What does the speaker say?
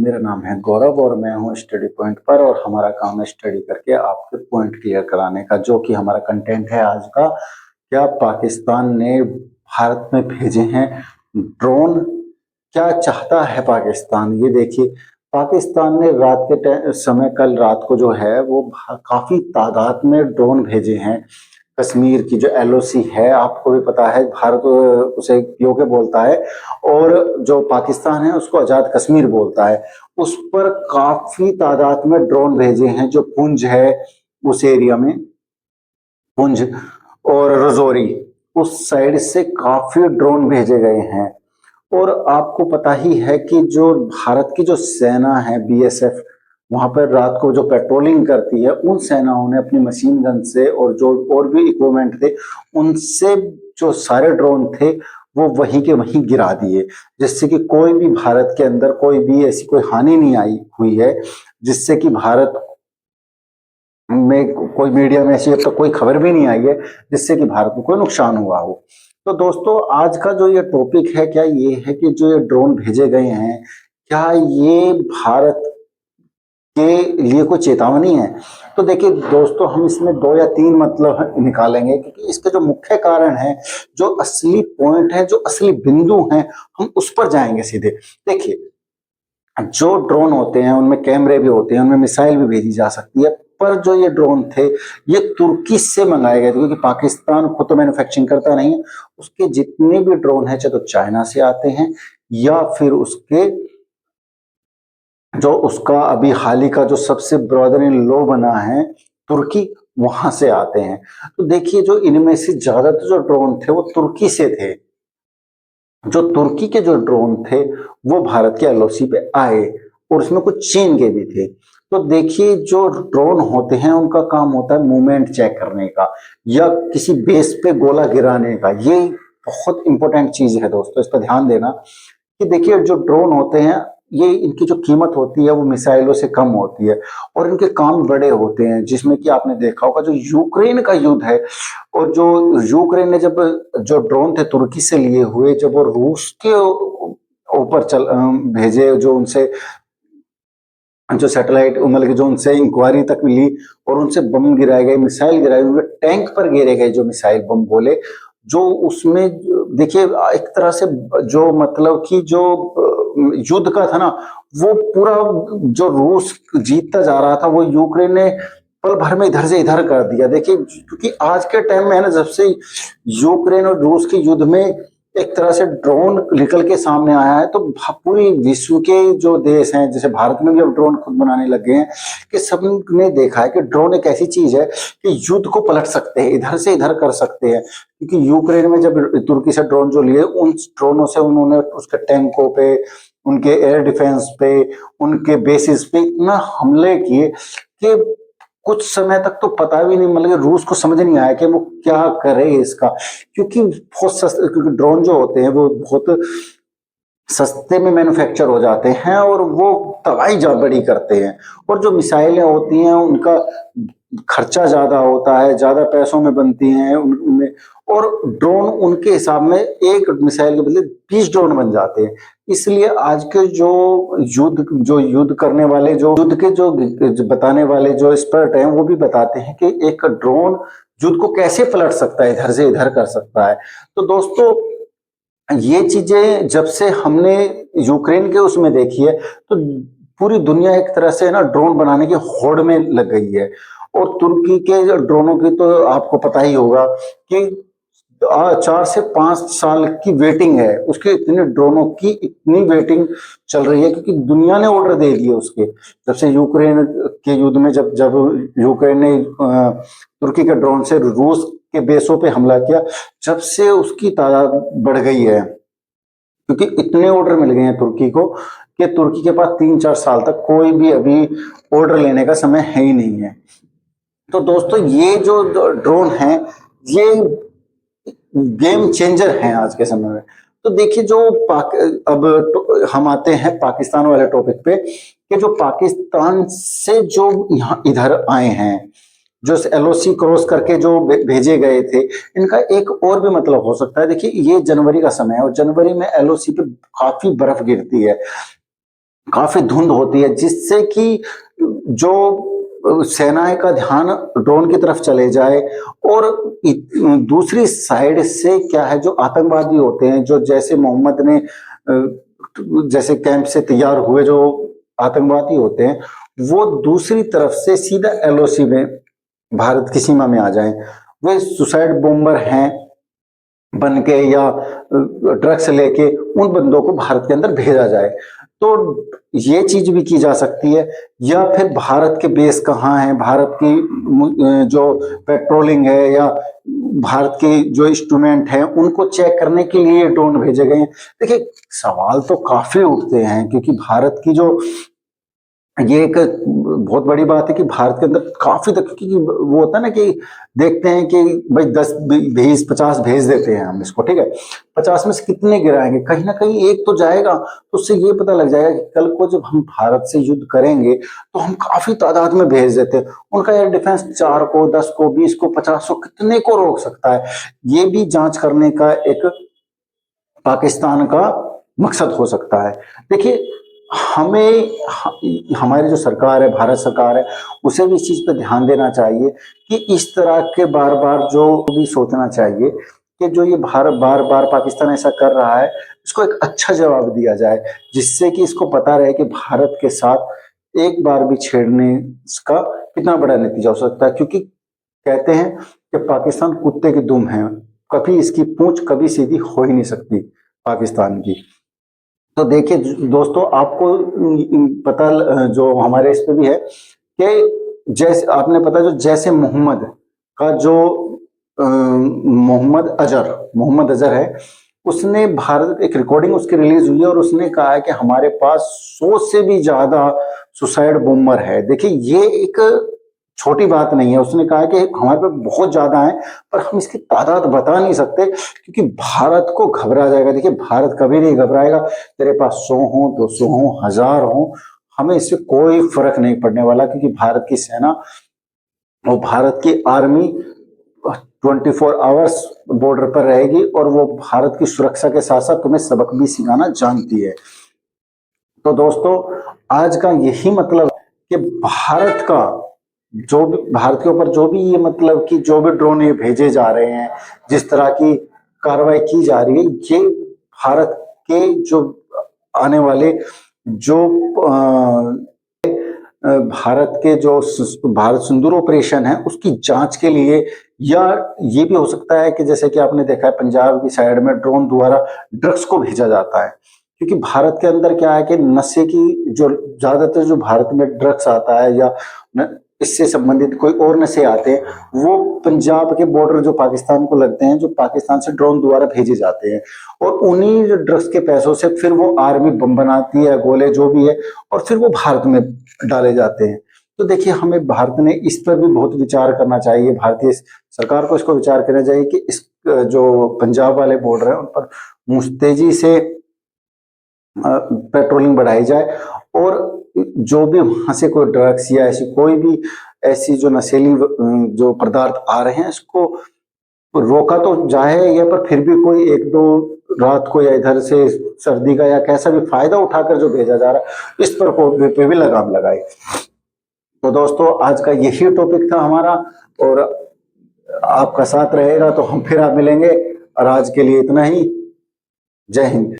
मेरा नाम है गौरव और मैं हूँ स्टडी पॉइंट पर और हमारा काम है स्टडी करके आपके पॉइंट क्लियर कराने का, जो कि हमारा कंटेंट है आज का। क्या पाकिस्तान ने भारत में भेजे हैं ड्रोन? क्या चाहता है पाकिस्तान, ये देखिए। पाकिस्तान ने रात के समय, कल रात को जो है वो काफी तादाद में ड्रोन भेजे हैं। कश्मीर की जो एलओसी है, आपको भी पता है, भारत उसे पीओके बोलता है और जो पाकिस्तान है उसको आजाद कश्मीर बोलता है। उस पर काफी तादाद में ड्रोन भेजे हैं। जो पुंछ है उस एरिया में, पुंछ और रजौरी उस साइड से काफी ड्रोन भेजे गए हैं। और आपको पता ही है कि जो भारत की जो सेना है बीएसएफ, वहां पर रात को जो पेट्रोलिंग करती है, उन सेनाओं ने अपनी मशीन गन से और जो और भी इक्विपमेंट थे उनसे जो सारे ड्रोन थे वो वहीं के वहीं गिरा दिए, जिससे कि कोई भी भारत के अंदर कोई भी ऐसी कोई हानि नहीं आई हुई है, जिससे कि भारत में कोई मीडिया में ऐसी अब तक कोई खबर भी नहीं आई है जिससे कि भारत को कोई नुकसान हुआ हो। तो दोस्तों, आज का जो ये टॉपिक है, क्या ये है कि जो ये ड्रोन भेजे गए हैं, क्या ये भारत के लिए कोई चेतावनी है? तो देखिए दोस्तों, हम इसमें 2 या 3 मतलब निकालेंगे, क्योंकि इसके जो मुख्य कारण है, जो असली पॉइंट है, जो असली बिंदु हैं, हम उस पर जाएंगे सीधे। देखिए, जो ड्रोन होते हैं उनमें कैमरे भी होते हैं, उनमें मिसाइल भी भेजी जा सकती है, पर जो ये ड्रोन थे ये तुर्की से मंगाए गए थे, क्योंकि पाकिस्तान खुद तो मैन्युफैक्चरिंग करता नहीं है। उसके जितने भी ड्रोन है, चाहे तो चाइना से आते हैं या फिर उसके जो उसका अभी हाल ही का जो सबसे ब्रदर इन लॉ बना है तुर्की, वहां से आते हैं। तो देखिए, जो इनमें से ज्यादातर जो ड्रोन थे वो तुर्की से थे। जो तुर्की के जो ड्रोन थे वो भारत के एलओसी पे आए और उसमें कुछ चीन के भी थे। तो देखिए, जो ड्रोन होते हैं उनका काम होता है मूवमेंट चेक करने का या किसी बेस पे गोला गिराने का। ये बहुत इंपॉर्टेंट चीज है दोस्तों, इस पर ध्यान देना कि देखिए, जो ड्रोन होते हैं ये, इनकी जो कीमत होती है वो मिसाइलों से कम होती है और इनके काम बड़े होते हैं, जिसमें कि आपने देखा होगा जो यूक्रेन का युद्ध है, और जो यूक्रेन ने जब जो ड्रोन थे तुर्की से लिए हुए, जब वो रूस के ऊपर भेजे, जो उनसे जो सैटेलाइट, मतलब जो उनसे इंक्वायरी तक मिली और उनसे बम गिराए गए, मिसाइल गिराए, उनके टैंक पर गिरे गए जो मिसाइल बम बोले, जो उसमें देखिए एक तरह से जो मतलब कि जो युद्ध का था ना, वो पूरा जो रूस जीतता जा रहा था वो यूक्रेन ने पल भर में इधर से इधर कर दिया। देखिए, क्योंकि आज के टाइम में है ना, जब से यूक्रेन और रूस के युद्ध में एक तरह से ड्रोन निकल के सामने आया है, तो पूरी विश्व के जो देश हैं, जैसे भारत में भी अब ड्रोन खुद बनाने लगे हैं, कि सबने देखा है कि ड्रोन एक ऐसी चीज है कि युद्ध को पलट सकते हैं, इधर से इधर कर सकते हैं। क्योंकि यूक्रेन में जब तुर्की से ड्रोन जो लिए, उन ड्रोनों से उन्होंने उसके टैंकों पे, उनके एयर डिफेंस पे, उनके बेसिस पे इतना हमले किए कि कुछ समय तक तो पता भी नहीं, मतलब रूस को समझ नहीं आया कि वो क्या करे इसका। क्योंकि बहुत सस्ते, क्योंकि ड्रोन जो होते हैं वो बहुत सस्ते में मैन्युफैक्चर हो जाते हैं और वो तबाही बड़ी करते हैं। और जो मिसाइलें होती हैं उनका खर्चा ज्यादा होता है, ज्यादा पैसों में बनती हैं उनमें, और ड्रोन उनके हिसाब में एक मिसाइल के बदले 20 ड्रोन बन जाते हैं। इसलिए आज के जो युद्ध करने वाले, जो युद्ध के जो बताने वाले जो एक्सपर्ट हैं, वो भी बताते हैं कि एक ड्रोन युद्ध को कैसे पलट सकता है, इधर से इधर कर सकता है। तो दोस्तों, ये चीजें जब से हमने यूक्रेन के उसमें देखी है, तो पूरी दुनिया एक तरह से ना ड्रोन बनाने की होड़ में लग गई है। और तुर्की के ड्रोनों की तो आपको पता ही होगा कि 4 से 5 साल की वेटिंग है उसके, इतने ड्रोनों की इतनी वेटिंग चल रही है, क्योंकि दुनिया ने ऑर्डर दे दिए उसके। जब से यूक्रेन के युद्ध में, जब जब यूक्रेन ने तुर्की के ड्रोन से रूस के बेसों पे हमला किया, जब से उसकी तादाद बढ़ गई है, क्योंकि इतने ऑर्डर मिल गए हैं तुर्की को कि तुर्की के पास 3-4 साल तक कोई भी अभी ऑर्डर लेने का समय है ही नहीं है। तो दोस्तों, ये जो ड्रोन है ये गेम चेंजर हैं आज के समय में। तो देखिए, जो अब हम आते हैं पाकिस्तान वाले टॉपिक पे, कि जो पाकिस्तान से जो यहाँ इधर आए हैं, जो एलओसी क्रॉस करके जो भेजे गए थे, इनका एक और भी मतलब हो सकता है। देखिए, ये जनवरी का समय है और जनवरी में एलओसी पे काफी बर्फ गिरती है, काफी धुंध होती है, जिससे कि जो सेनाएं का ध्यान ड्रोन की तरफ चले जाए। और दूसरी साइड से क्या है, जो आतंकवादी होते हैं, जो जैसे मोहम्मद ने जैसे कैंप से तैयार हुए जो आतंकवादी होते हैं, वो दूसरी तरफ से सीधा एलओसी में भारत की सीमा में आ जाएं। वे सुसाइड बॉम्बर हैं बन के या ड्रग्स लेके उन बंदों को भारत के अंदर भेजा जाए। तो ये चीज भी की जा सकती है। या फिर भारत के बेस कहाँ है, भारत की जो पेट्रोलिंग है या भारत के जो इंस्ट्रूमेंट हैं उनको चेक करने के लिए ड्रोन भेजे गए हैं। देखिए, सवाल तो काफी उठते हैं, क्योंकि भारत की जो ये एक बहुत बड़ी बात है कि भारत के अंदर काफी तक की वो होता है ना कि देखते हैं कि भाई 10 20 50 भेज देते हैं हम इसको, ठीक है, 50 में से कितने गिराएंगे, कहीं ना कहीं एक तो जाएगा। तो उससे ये पता लग जाएगा कि कल को जब हम भारत से युद्ध करेंगे तो हम काफी तादाद में भेज देते हैं। उनका एयर डिफेंस 4 को 10 को 20 को 50 को कितने को रोक सकता है, ये भी जांच करने का एक पाकिस्तान का मकसद हो सकता है। देखिए, हमें हमारी जो सरकार है, भारत सरकार है, उसे भी इस चीज पे ध्यान देना चाहिए कि इस तरह के बार बार जो भी सोचना चाहिए कि जो ये भारत बार बार पाकिस्तान ऐसा कर रहा है, इसको एक अच्छा जवाब दिया जाए, जिससे कि इसको पता रहे कि भारत के साथ एक बार भी छेड़ने का कितना बड़ा नतीजा हो सकता है। क्योंकि कहते हैं कि पाकिस्तान कुत्ते की दुम है, कभी इसकी पूंछ कभी सीधी हो ही नहीं सकती पाकिस्तान की। तो देखिए दोस्तों, आपको पता जो हमारे इस पे भी है कि जैसे आपने पता जो जैसे मोहम्मद का जो मोहम्मद अजहर है, उसने भारत एक रिकॉर्डिंग उसकी रिलीज हुई है और उसने कहा है कि हमारे पास 100 से भी ज्यादा सुसाइड बॉम्बर है। देखिए, ये एक छोटी बात नहीं है। उसने कहा कि हमारे पे बहुत ज्यादा है, पर हम इसकी तादाद बता नहीं सकते, क्योंकि भारत को घबरा जाएगा। देखिए, भारत कभी नहीं घबराएगा, तेरे पास 100 हो 200 हो 1000 हो, हमें इससे कोई फर्क नहीं पड़ने वाला, क्योंकि भारत की सेना और भारत की आर्मी 24 आवर्स बॉर्डर पर रहेगी और वो भारत की सुरक्षा के साथ साथ तुम्हें सबक भी सिखाना जानती है। तो दोस्तों, आज का यही मतलब कि भारत का जो भी भारत के ऊपर जो भी ये मतलब कि जो भी ड्रोन ये भेजे जा रहे हैं, जिस तरह की कार्रवाई की जा रही है, ये भारत के जो आने वाले जो भारत के जो भारत सिंदूर ऑपरेशन है उसकी जांच के लिए, या ये भी हो सकता है कि जैसे कि आपने देखा है पंजाब की साइड में ड्रोन द्वारा ड्रग्स को भेजा जाता है। क्योंकि भारत के अंदर क्या है कि नशे की जो ज्यादातर जो भारत में ड्रग्स आता है या इससे संबंधित कोई और नशे आते हैं, वो पंजाब के बॉर्डर जो पाकिस्तान को लगते हैं, जो पाकिस्तान से ड्रोन द्वारा भेजे जाते हैं, और उन्हीं ड्रग्स के पैसों से फिर वो आर्मी बम बनाती है, गोले जो भी है, और फिर वो भारत में डाले जाते हैं। तो देखिए, हमें भारत ने इस पर भी बहुत विचार करना चाहिए, भारतीय सरकार को इसको विचार करना चाहिए कि इस जो पंजाब वाले बॉर्डर है उन पर मुस्तैदी से पेट्रोलिंग बढ़ाई जाए, और जो भी वहां से कोई ड्रग्स या ऐसी जो नशीली जो पदार्थ आ रहे हैं, इसको रोका तो जाए या पर फिर भी कोई एक दो रात को या इधर से सर्दी का या कैसा भी फायदा उठाकर जो भेजा जा रहा है, इस पर भी लगाम लगाए। तो दोस्तों, आज का यही टॉपिक था हमारा, और आपका साथ रहेगा तो हम फिर आप मिलेंगे, और आज के लिए इतना ही। जय हिंद।